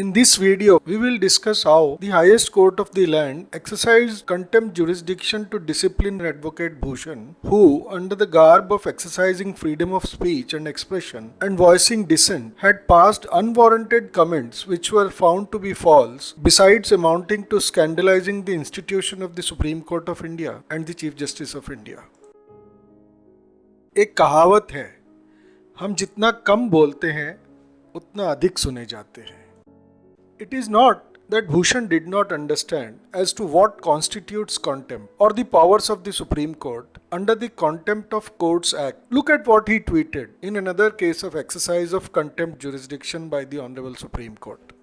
In this video, we will discuss how the highest court of the land exercised contempt jurisdiction to discipline Advocate Bhushan, who, under the garb of exercising freedom of speech and expression and voicing dissent, had passed unwarranted comments which were found to be false, besides amounting to scandalizing the institution of the Supreme Court of India and the Chief Justice of India. एक कहावत है, हम जितना कम बोलते हैं उतना अधिक सुने जाते हैं. It is not that Bhushan did not understand as to what constitutes contempt or the powers of the Supreme Court under the Contempt of Courts Act. Look at what he tweeted in another case of exercise of contempt jurisdiction by the Honorable Supreme Court.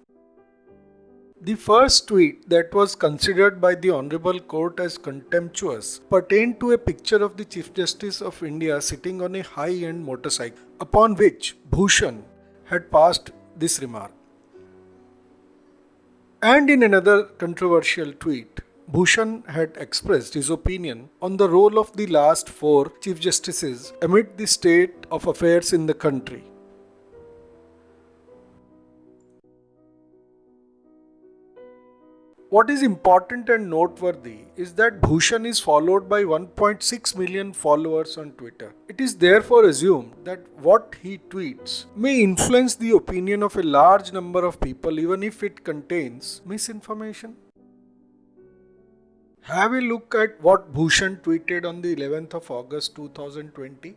The first tweet that was considered by the Honorable Court as contemptuous pertained to a picture of the Chief Justice of India sitting on a high-end motorcycle, upon which Bhushan had passed this remark. And in another controversial tweet, Bhushan had expressed his opinion on the role of the last four Chief Justices amid the state of affairs in the country. What is important and noteworthy is that Bhushan is followed by 1.6 million followers on Twitter. It is therefore assumed that what he tweets may influence the opinion of a large number of people even if it contains misinformation. Have a look at what Bhushan tweeted on the 11th of August 2020.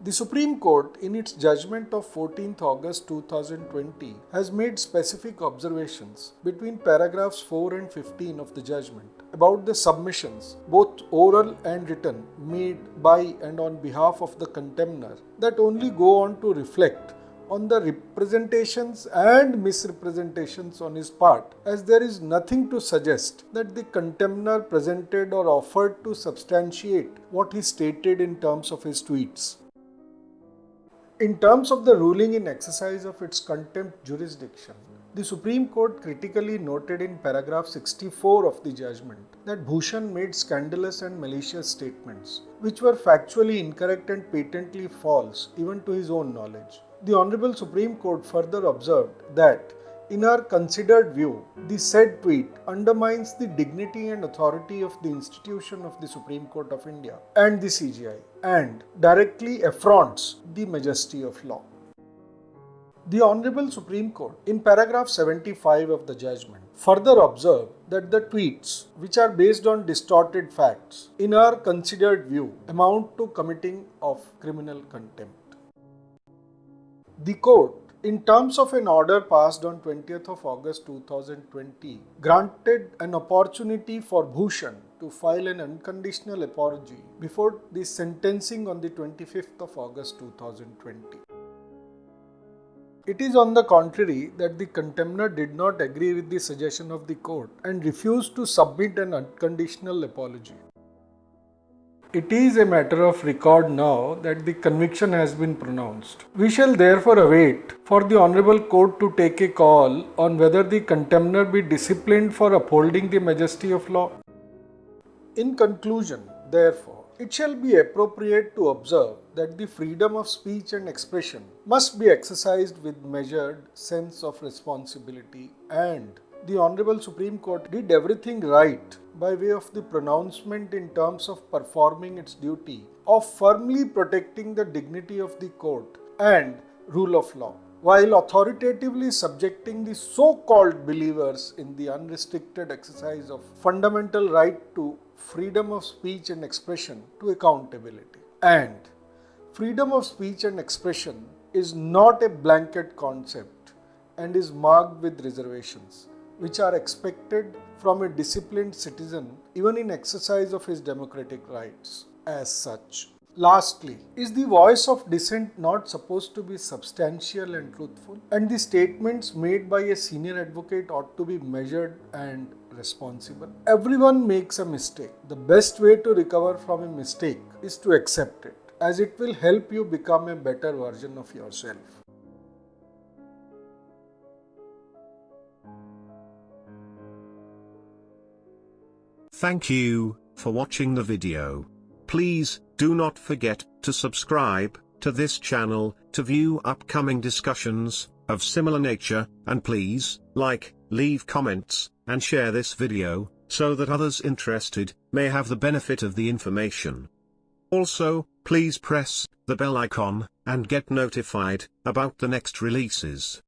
The Supreme Court, in its judgment of 14th August 2020, has made specific observations between paragraphs 4 and 15 of the judgment about the submissions, both oral and written, made by and on behalf of the contemner that only go on to reflect on the representations and misrepresentations on his part, as there is nothing to suggest that the contemner presented or offered to substantiate what he stated in terms of his tweets. In terms of the ruling in exercise of its contempt jurisdiction, the Supreme Court critically noted in paragraph 64 of the judgment that Bhushan made scandalous and malicious statements, which were factually incorrect and patently false even to his own knowledge. The Honorable Supreme Court further observed that, in our considered view, the said tweet undermines the dignity and authority of the institution of the Supreme Court of India and the CJI and directly affronts the majesty of law. The Honorable Supreme Court, in paragraph 75 of the judgment, further observed that the tweets, which are based on distorted facts, in our considered view, amount to committing of criminal contempt. The court, in terms of an order passed on 20th of August 2020, granted an opportunity for Bhushan to file an unconditional apology before the sentencing on the 25th of August 2020. It is on the contrary that the contemner did not agree with the suggestion of the court and refused to submit an unconditional apology. It is a matter of record now that the conviction has been pronounced. We shall therefore await for the Honorable Court to take a call on whether the contemner be disciplined for upholding the majesty of law. In conclusion, therefore, it shall be appropriate to observe that the freedom of speech and expression must be exercised with measured sense of responsibility, and the Honorable Supreme Court did everything right by way of the pronouncement in terms of performing its duty of firmly protecting the dignity of the court and rule of law, while authoritatively subjecting the so-called believers in the unrestricted exercise of fundamental right to freedom of speech and expression to accountability. And freedom of speech and expression is not a blanket concept and is marked with reservations, which are expected from a disciplined citizen even in exercise of his democratic rights as such. Lastly, is the voice of dissent not supposed to be substantial and truthful? And the statements made by a senior advocate ought to be measured and responsible. Everyone makes a mistake. The best way to recover from a mistake is to accept it, as it will help you become a better version of yourself. Thank you for watching the video. Please do not forget to subscribe to this channel to view upcoming discussions of similar nature, and please, like, leave comments, and share this video, so that others interested may have the benefit of the information. Also, please press the bell icon, and get notified about the next releases.